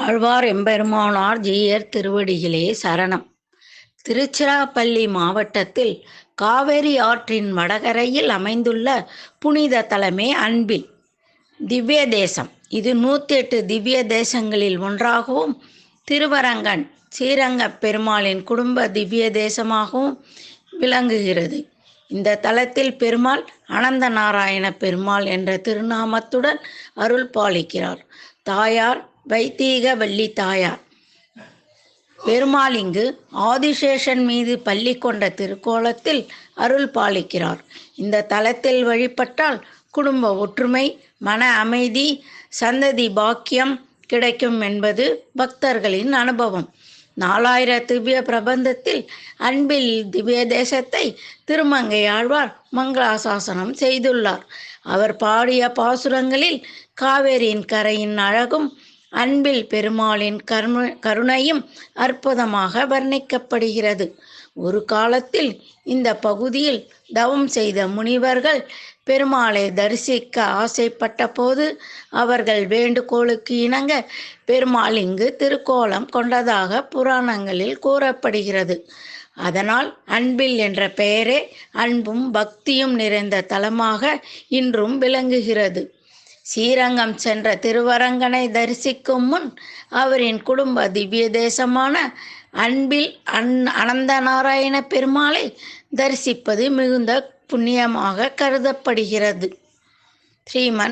ஆழ்வார் எம்பெருமானார் ஜீயர் திருவடிகளே சரணம். திருச்சிராப்பள்ளி மாவட்டத்தில் காவிரி ஆற்றின் வடகரையில் அமைந்துள்ள புனித தலமே அன்பில் திவ்ய தேசம். இது 108 திவ்ய தேசங்களில் ஒன்றாகவும் திருவரங்கன் ஸ்ரீரங்கப் பெருமாளின் குடும்ப திவ்ய தேசமாகவும் விளங்குகிறது. இந்த தலத்தில் பெருமாள் அனந்த நாராயண பெருமாள் என்ற திருநாமத்துடன் அருள் பாலிக்கிறார். தாயார் வைத்தீக வள்ளி தாயார். பெருமாள் இங்கு ஆதிசேஷன் மீது பள்ளி கொண்ட திருக்கோலத்தில் அருள் பாலிக்கிறார். இந்த தலத்தில் வழிபட்டால் குடும்ப ஒற்றுமை, மன அமைதி, சந்ததி பாக்கியம் கிடைக்கும் என்பது பக்தர்களின் அனுபவம். 4000 திவ்ய பிரபந்தத்தில் அன்பில் திவ்ய தேசத்தை திருமங்கையாழ்வார் மங்களாசாசனம் செய்துள்ளார். அவர் பாடிய பாசுரங்களில் காவேரியின் கரையின் அழகும் அன்பில் பெருமாளின் கருணையும் அற்புதமாக வர்ணிக்கப்படுகிறது. ஒரு காலத்தில் இந்த பகுதியில் தவம் செய்த முனிவர்கள் பெருமாளை தரிசிக்க ஆசைப்பட்ட போது அவர்கள் வேண்டுகோளுக்கு இணங்க பெருமாள் இங்கு திருக்கோலம் கொண்டதாக புராணங்களில் கூறப்படுகிறது. அதனால் அன்பில் என்ற பெயரே அன்பும் பக்தியும் நிறைந்த தலமாக இன்றும் விளங்குகிறது. ஸ்ரீரங்கம் சென்ற திருவரங்கனை தரிசிக்கும் முன் அவரின் குடும்ப திவ்ய தேசமான அன்பில் அனந்த நாராயண பெருமாளை தரிசிப்பது மிகுந்த புண்ணியமாக கருதப்படுகிறது. ஸ்ரீமன்